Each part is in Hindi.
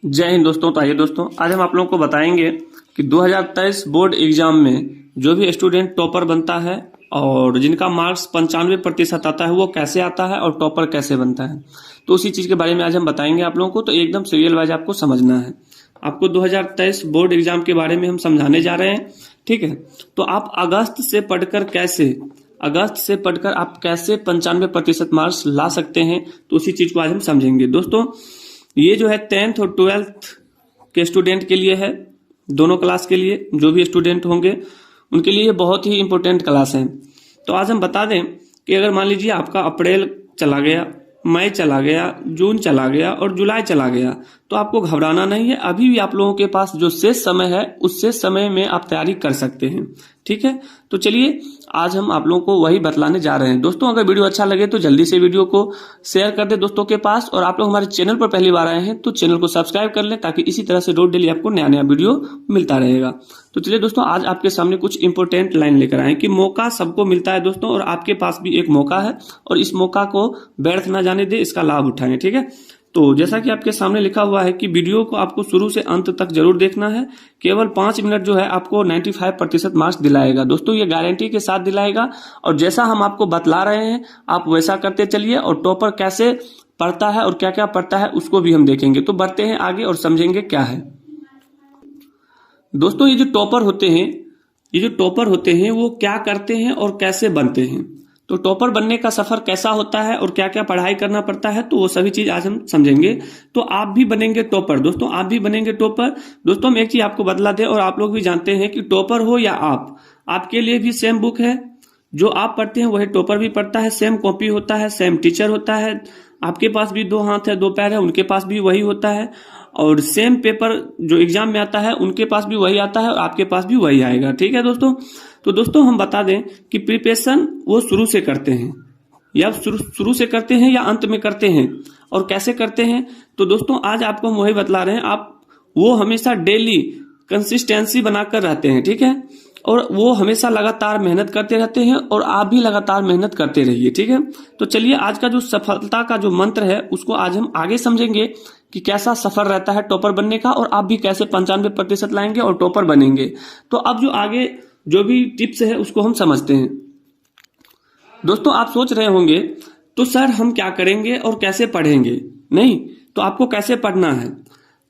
जय हिंद दोस्तों। तो आइए दोस्तों, आज हम आप लोगों को बताएंगे कि 2023 बोर्ड एग्जाम में जो भी स्टूडेंट टॉपर बनता है और जिनका मार्क्स 95% आता है वो कैसे आता है और टॉपर कैसे बनता है, तो उसी चीज़ के बारे में आज हम बताएंगे आप लोगों को। तो एकदम सीरियल वाइज आपको समझना है। आपको 2023 बोर्ड एग्जाम के बारे में हम समझाने जा रहे हैं, ठीक है। तो आप अगस्त से पढ़कर आप कैसे 95% मार्क्स ला सकते हैं, तो उसी चीज़ को आज हम समझेंगे दोस्तों। ये जो है 10th और 12th के स्टूडेंट के लिए है, दोनों क्लास के लिए जो भी स्टूडेंट होंगे उनके लिए बहुत ही इंपॉर्टेंट क्लास है। तो आज हम बता दें कि अगर मान लीजिए आपका अप्रैल चला गया, मई चला गया, जून चला गया और जुलाई चला गया, तो आपको घबराना नहीं है। अभी भी आप लोगों के पास जो शेष समय है उस शेष समय में आप तैयारी कर सकते हैं, ठीक है। तो चलिए आज हम आप लोगों को वही बतलाने जा रहे हैं दोस्तों। अगर वीडियो अच्छा लगे तो जल्दी से वीडियो को शेयर कर दे दोस्तों के पास, और आप लोग हमारे चैनल पर पहली बार आए हैं तो चैनल को सब्सक्राइब कर लें, ताकि इसी तरह से रोज डेली आपको नया नया वीडियो मिलता रहेगा। तो चलिए दोस्तों, आज आपके सामने कुछ इंपॉर्टेंट लाइन लेकर आए कि मौका सबको मिलता है दोस्तों, और आपके पास भी एक मौका है, और इस मौका को व्यर्थ ना जाने दे, इसका लाभ उठाएं, ठीक है। तो जैसा कि आपके सामने लिखा हुआ है कि वीडियो को आपको शुरू से अंत तक जरूर देखना है। केवल 5 मिनट जो है आपको 95% मार्क्स दिलाएगा दोस्तों, ये गारंटी के साथ दिलाएगा। और जैसा हम आपको बतला रहे हैं आप वैसा करते चलिए, और टॉपर कैसे पढ़ता है और क्या क्या पढ़ता है उसको भी हम देखेंगे। तो बढ़ते हैं आगे और समझेंगे क्या है दोस्तों। ये जो टॉपर होते हैं वो क्या करते हैं और कैसे बनते हैं। तो टॉपर बनने का सफर कैसा होता है और क्या क्या पढ़ाई करना पड़ता है, तो वो सभी चीज आज हम समझेंगे। तो आप भी बनेंगे टॉपर दोस्तों, आप भी बनेंगे टॉपर दोस्तों। हम एक चीज आपको बतला दें, और आप लोग भी जानते हैं कि टॉपर हो या आपके लिए भी सेम बुक है। जो आप पढ़ते हैं वही टॉपर भी पढ़ता है, सेम कॉपी होता है, सेम टीचर होता है। आपके पास भी 2 हाथ है 2 पैर है, उनके पास भी वही होता है। और सेम पेपर जो एग्जाम में आता है उनके पास भी वही आता है और आपके पास भी वही आएगा, ठीक है दोस्तों। तो दोस्तों हम बता दें कि प्रिपरेशन वो शुरू से करते हैं, या शुरू से करते हैं या अंत में करते हैं, और कैसे करते हैं। तो दोस्तों आज आपको हम वही बतला रहे हैं। आप वो हमेशा डेली कंसिस्टेंसी बनाकर रहते हैं, ठीक है, और वो हमेशा लगातार मेहनत करते रहते हैं, और आप भी लगातार मेहनत करते रहिए, ठीक है। तो चलिए आज का जो सफलता का जो मंत्र है उसको आज हम आगे समझेंगे कि कैसा सफर रहता है टॉपर बनने का, और आप भी कैसे 95% लाएंगे और टॉपर बनेंगे। तो अब जो आगे जो भी टिप्स है उसको हम समझते हैं दोस्तों। आप सोच रहे होंगे तो सर हम क्या करेंगे और कैसे पढ़ेंगे। नहीं, तो आपको कैसे पढ़ना है।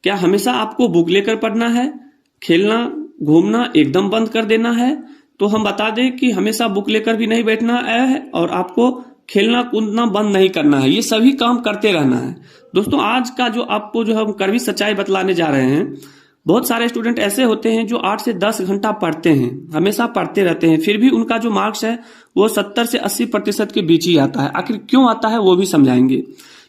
क्या हमेशा आपको बुक लेकर पढ़ना है, खेलना घूमना एकदम बंद कर देना है। तो हम बता दें कि हमेशा बुक लेकर भी नहीं बैठना है, और आपको खेलना कूदना बंद नहीं करना है, ये सभी काम करते रहना है दोस्तों। आज का जो आपको जो हम कड़वी सच्चाई बतलाने जा रहे हैं, बहुत सारे स्टूडेंट ऐसे होते हैं जो 8 से 10 घंटा पढ़ते हैं, हमेशा पढ़ते रहते हैं, फिर भी उनका जो मार्क्स है वो 70 से 80% के बीच ही आता है। आखिर क्यों आता है वो भी समझाएंगे।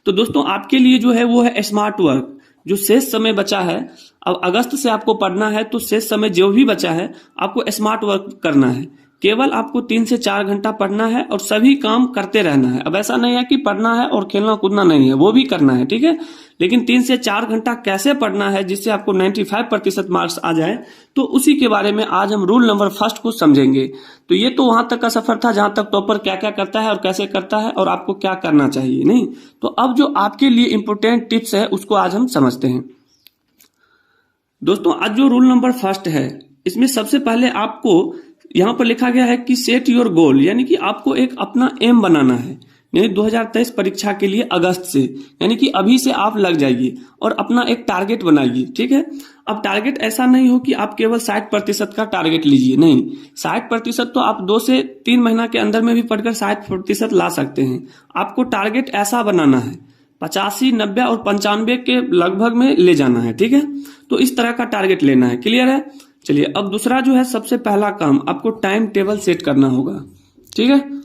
तो दोस्तों आपके लिए जो है वो है स्मार्ट वर्क। जो शेष समय बचा है, अब अगस्त से आपको पढ़ना है, तो शेष समय जो भी बचा है आपको स्मार्ट वर्क करना है। केवल आपको 3 से 4 घंटा पढ़ना है और सभी काम करते रहना है। अब ऐसा नहीं है कि पढ़ना है और खेलना कूदना नहीं है, वो भी करना है, ठीक है। लेकिन 3 से 4 घंटा कैसे पढ़ना है जिससे आपको 95% मार्क्स आ जाए, तो उसी के बारे में आज हम रूल नंबर 1 को समझेंगे। तो ये तो वहां तक का सफर था जहां तक टॉपर क्या क्या करता है और कैसे करता है और आपको क्या करना चाहिए। नहीं, तो अब जो आपके लिए इंपॉर्टेंट टिप्स है उसको आज हम समझते हैं दोस्तों। आज जो रूल नंबर 1 है, इसमें सबसे पहले आपको यहां पर लिखा गया है कि सेट योर गोल, यानी कि आपको एक अपना एम बनाना है। यानी 2023 परीक्षा के लिए अगस्त से, यानी कि अभी से आप लग जाइए और अपना एक टारगेट बनाइए, ठीक है। अब टारगेट ऐसा नहीं हो कि आप केवल 60% का टारगेट लीजिए। नहीं, 60% तो आप 2 से 3 महीना के अंदर में भी पढ़कर 60% ला सकते हैं। आपको टारगेट ऐसा बनाना है 85, 90 और 95 के लगभग में ले जाना है, ठीक है। तो इस तरह का टारगेट लेना है, क्लियर है। चलिए अब दूसरा जो है, सबसे पहला काम आपको टाइम टेबल सेट करना होगा, ठीक है।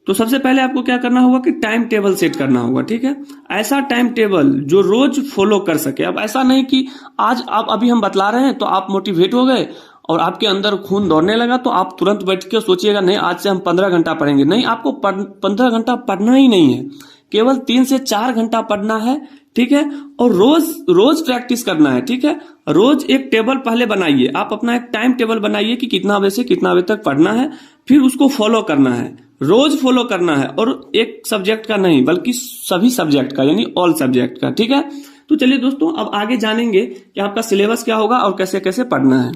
तो सबसे पहले आपको क्या करना होगा कि टाइम टेबल सेट करना होगा, ठीक है। ऐसा टाइम टेबल जो रोज फॉलो कर सके। अब ऐसा नहीं कि आज आप अभी हम बतला रहे हैं तो आप मोटिवेट हो गए और आपके अंदर खून दौड़ने लगा, तो आप तुरंत बैठ के सोचिएगा नहीं आज से हम 15 घंटा पढ़ेंगे। नहीं, आपको 15 घंटा पढ़ना ही नहीं है, केवल 3 से 4 घंटा पढ़ना है, ठीक है। और रोज प्रैक्टिस करना है, ठीक है। रोज एक टेबल पहले बनाइए, आप अपना एक टाइम टेबल बनाइए कि कितना बजे से कितना बजे तक पढ़ना है, फिर उसको फॉलो करना है, रोज फॉलो करना है। और एक सब्जेक्ट का नहीं बल्कि सभी सब्जेक्ट का, यानी ऑल सब्जेक्ट का, ठीक है। तो चलिए दोस्तों अब आगे जानेंगे कि आपका सिलेबस क्या होगा और कैसे कैसे पढ़ना है।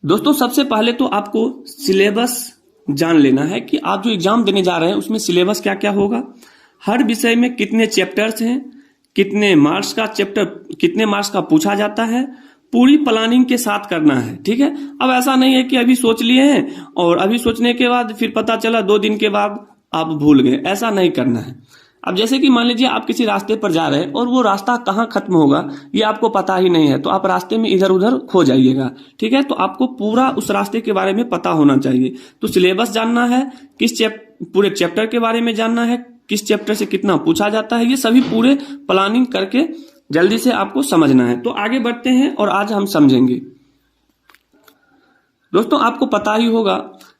दोस्तों सबसे पहले तो आपको सिलेबस जान लेना है कि आप जो एग्जाम देने जा रहे हैं उसमें सिलेबस क्या क्या होगा, हर विषय में कितने चैप्टर्स हैं, कितने मार्क्स का चैप्टर, कितने मार्क्स का पूछा जाता है, पूरी प्लानिंग के साथ करना है। ठीक है, अब ऐसा नहीं है कि अभी सोच लिए हैं और अभी सोचने के बाद फिर पता चला 2 दिन के बाद आप भूल गए, ऐसा नहीं करना है। अब जैसे कि मान लीजिए आप किसी रास्ते पर जा रहे हैं और वो रास्ता कहाँ खत्म होगा ये आपको पता ही नहीं है, तो आप रास्ते में इधर उधर खो जाइएगा। ठीक है, तो आपको पूरा उस रास्ते के बारे में पता होना चाहिए। तो सिलेबस जानना है, पूरे चैप्टर के बारे में जानना है, किस चैप्टर से कितना पूछा जाता है, ये सभी पूरे प्लानिंग करके जल्दी से आपको समझना है। तो आगे बढ़ते हैं और आज हम समझेंगे। दोस्तों आपको पता ही होगा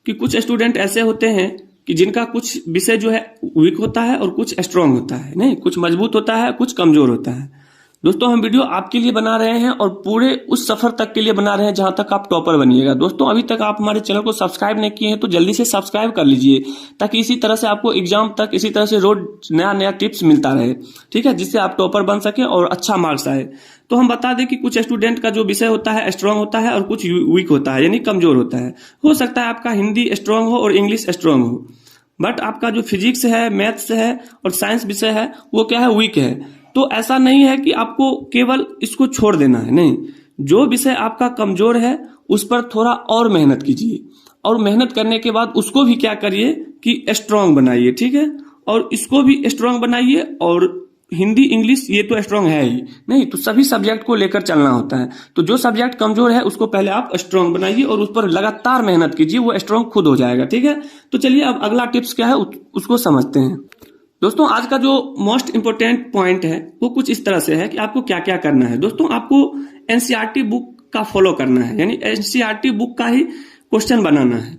कि कुछ स्टूडेंट ऐसे होते हैं कि जिनका कुछ विषय जो है वीक होता है और कुछ स्ट्रांग होता है, नहीं कुछ मजबूत होता है कुछ कमजोर होता है। दोस्तों हम वीडियो आपके लिए बना रहे हैं और पूरे उस सफर तक के लिए बना रहे हैं जहां तक आप टॉपर बनिएगा। दोस्तों अभी तक आप हमारे चैनल को सब्सक्राइब नहीं किए हैं तो जल्दी से सब्सक्राइब कर लीजिए, ताकि इसी तरह से आपको एग्जाम तक इसी तरह से रोज नया नया टिप्स मिलता रहे। ठीक है, जिससे आप टॉपर बन सके और अच्छा मार्क्स आए। तो हम बता दें कि कुछ स्टूडेंट का जो विषय होता है स्ट्रांग होता है और कुछ वीक होता है, यानी कमजोर होता है। हो सकता है आपका हिंदी स्ट्रांग हो और इंग्लिश स्ट्रांग हो, बट आपका जो फिजिक्स है, मैथ्स है और साइंस विषय है वो क्या है, वीक है। तो ऐसा नहीं है कि आपको केवल इसको छोड़ देना है, नहीं, जो विषय आपका कमजोर है उस पर थोड़ा और मेहनत कीजिए और मेहनत करने के बाद उसको भी क्या करिए कि स्ट्रांग बनाइए। ठीक है, और इसको भी स्ट्रांग बनाइए, और हिंदी इंग्लिश ये तो स्ट्रांग है ही नहीं, तो सभी सब्जेक्ट को लेकर चलना होता है। तो जो सब्जेक्ट कमजोर है उसको पहले आप स्ट्रांग बनाइए और उस पर लगातार मेहनत कीजिए, वो स्ट्रांग खुद हो जाएगा। ठीक है, तो चलिए अब अगला टिप्स क्या है उसको समझते हैं। दोस्तों आज का जो मोस्ट इंपोर्टेंट पॉइंट है वो कुछ इस तरह से है कि आपको क्या क्या करना है। दोस्तों आपको एनसीईआरटी बुक का फॉलो करना है, यानी एनसीईआरटी बुक का ही क्वेश्चन बनाना है।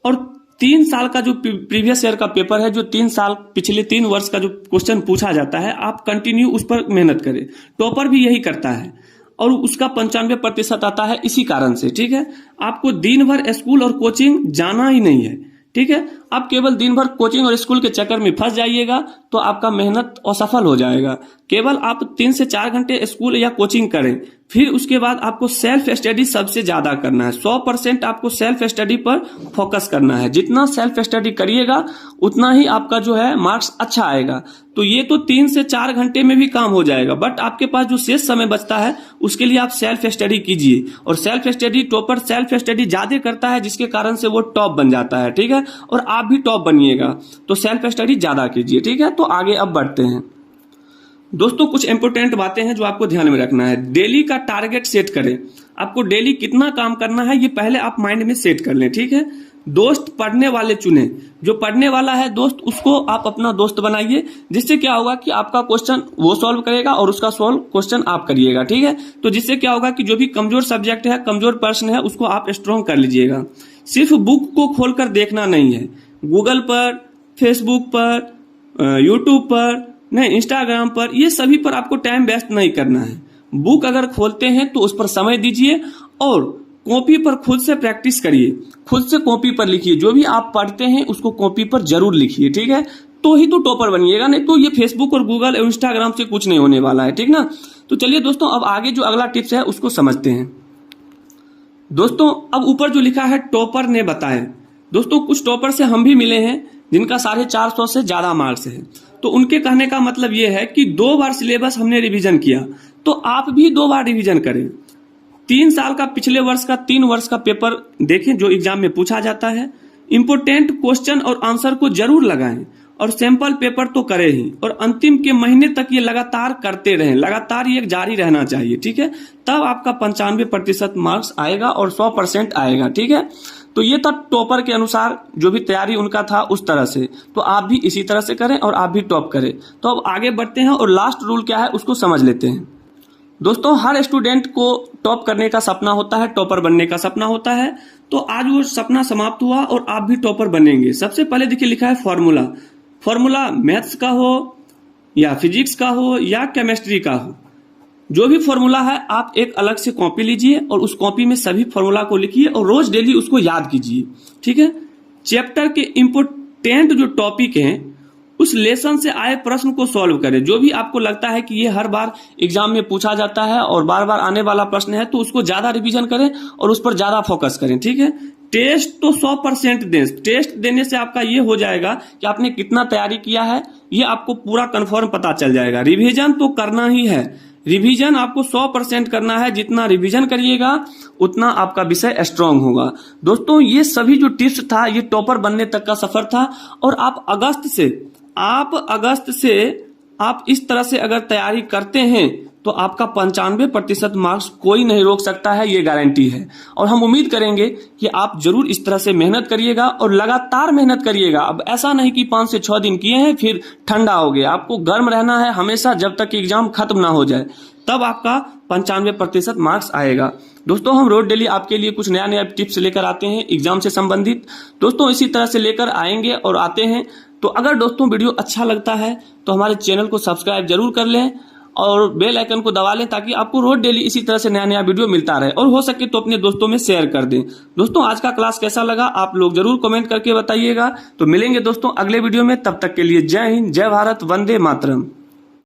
और 3 साल का जो प्रीवियस ईयर का पेपर है, जो 3 साल पिछले 3 वर्ष का जो क्वेश्चन पूछा जाता है, आप कंटिन्यू उस पर मेहनत करें। टॉपर भी यही करता है और उसका 95% आता है इसी कारण से। ठीक है, आपको दिन भर स्कूल और कोचिंग जाना ही नहीं है। ठीक है, आप केवल दिन भर कोचिंग और स्कूल के चक्कर में फंस जाइएगा तो आपका मेहनत असफल हो जाएगा। केवल आप 3 से 4 घंटे स्कूल या कोचिंग करें, फिर उसके बाद आपको सेल्फ स्टडी सबसे ज्यादा करना है। 100% आपको सेल्फ स्टडी पर फोकस करना है। जितना सेल्फ स्टडी करिएगा उतना ही आपका जो है मार्क्स अच्छा आएगा। तो ये तो 3 से 4 घंटे में भी काम हो जाएगा, बट आपके पास जो शेष समय बचता है उसके लिए आप सेल्फ स्टडी कीजिए। और self study, topper self study ज्यादा करता है जिसके कारण से वो टॉप बन जाता है। ठीक है, और आप भी टॉप बनिएगा, तो सेल्फ स्टडी ज्यादा कीजिए। ठीक है, तो आगे अब बढ़ते हैं। दोस्तों कुछ इंपोर्टेंट बातें हैं जो आपको ध्यान में रखना है। डेली का टारगेट सेट करें, आपको डेली कितना काम करना है ये पहले आप माइंड में सेट कर लें। ठीक है, दोस्त पढ़ने वाले चुने, जो पढ़ने वाला है दोस्त उसको आप अपना दोस्त बनाइए, जिससे क्या होगा कि आपका क्वेश्चन वो सॉल्व करेगा और उसका सॉल्व क्वेश्चन आप करिएगा। ठीक है, तो जिससे क्या होगा कि जो भी कमजोर सब्जेक्ट है, कमजोर प्रश्न है, उसको आप स्ट्रॉन्ग कर लीजिएगा। सिर्फ बुक को खोलकर देखना नहीं है, गूगल पर, फेसबुक पर, यूट्यूब पर, नहीं इंस्टाग्राम पर, ये सभी पर आपको टाइम वेस्ट नहीं करना है। बुक अगर खोलते हैं तो उस पर समय दीजिए और कॉपी पर खुद से प्रैक्टिस करिए, खुद से कॉपी पर लिखिए। जो भी आप पढ़ते हैं उसको कॉपी पर जरूर लिखिए। ठीक है, तो ही तो टॉपर बनिएगा, नहीं तो ये फेसबुक और गूगल और इंस्टाग्राम से कुछ नहीं होने वाला है। ठीक ना, तो चलिए दोस्तों अब आगे जो अगला टिप्स है उसको समझते हैं। दोस्तों अब ऊपर जो लिखा है टॉपर ने बताया, दोस्तों कुछ टॉपर से हम भी मिले हैं जिनका 450 से ज्यादा मार्क्स है। तो उनके कहने का मतलब यह है कि 2 बार सिलेबस हमने रिवीजन किया, तो आप भी 2 बार रिवीजन करें। 3 साल का पिछले वर्ष का 3 वर्ष का पेपर देखें जो एग्जाम में पूछा जाता है। इंपोर्टेंट क्वेश्चन और आंसर को जरूर लगाएं और सैंपल पेपर तो करें ही, और अंतिम के महीने तक ये लगातार करते रहें, लगातार ये जारी रहना चाहिए। ठीक है, तब आपका 95% मार्क्स आएगा और 100% आएगा। ठीक है, तो ये था टॉपर के अनुसार जो भी तैयारी उनका था उस तरह से, तो आप भी इसी तरह से करें और आप भी टॉप करें। तो अब आगे बढ़ते हैं और लास्ट रूल क्या है उसको समझ लेते हैं। दोस्तों हर स्टूडेंट को टॉप करने का सपना होता है, टॉपर बनने का सपना होता है। तो आज वो सपना समाप्त हुआ और आप भी टॉपर बनेंगे। सबसे पहले देखिए लिखा है फॉर्मूला। फॉर्मूला मैथ्स का हो या फिजिक्स का हो या केमिस्ट्री का हो, जो भी फॉर्मूला है आप एक अलग से कॉपी लीजिए और उस कॉपी में सभी फॉर्मूला को लिखिए और रोज डेली उसको याद कीजिए। ठीक है, चैप्टर के इंपोर्टेंट जो टॉपिक हैं उस लेसन से आए प्रश्न को सॉल्व करें। जो भी आपको लगता है कि ये हर बार एग्जाम में पूछा जाता है और बार बार आने वाला प्रश्न है, तो उसको ज्यादा रिवीजन करें और उस पर ज्यादा फोकस करें। ठीक है, टेस्ट तो 100% दें। टेस्ट देने से आपका ये हो जाएगा कि आपने कितना तैयारी किया है, ये आपको पूरा कंफर्म पता चल जाएगा। रिवीजन तो करना ही है, रिवीजन आपको 100% करना है। जितना रिवीजन करिएगा उतना आपका विषय स्ट्रांग होगा। दोस्तों, ये सभी जो टिप्स था, ये टॉपर बनने तक का सफर था। और आप अगस्त से आप इस तरह से अगर तैयारी करते हैं तो आपका 95% मार्क्स कोई नहीं रोक सकता है, ये गारंटी है। और हम उम्मीद करेंगे कि आप जरूर इस तरह से मेहनत करिएगा और लगातार मेहनत करिएगा। अब ऐसा नहीं कि 5 से 6 दिन किए हैं फिर ठंडा हो गया। आपको गर्म रहना है हमेशा, जब तक एग्जाम खत्म ना हो जाए, तब आपका 95% मार्क्स आएगा। दोस्तों, हम रोज डेली आपके लिए कुछ नया नया टिप्स लेकर आते हैं एग्जाम से संबंधित। दोस्तों, इसी तरह से लेकर आएंगे और आते हैं। तो अगर दोस्तों वीडियो अच्छा लगता है तो हमारे चैनल को सब्सक्राइब जरूर कर लें और बेल आइकन को दबा लें, ताकि आपको रोज डेली इसी तरह से नया नया वीडियो मिलता रहे। और हो सके तो अपने दोस्तों में शेयर कर दें। दोस्तों, आज का क्लास कैसा लगा आप लोग जरूर कमेंट करके बताइएगा। तो मिलेंगे दोस्तों अगले वीडियो में, तब तक के लिए जय हिंद, जय भारत, वंदे मातरम।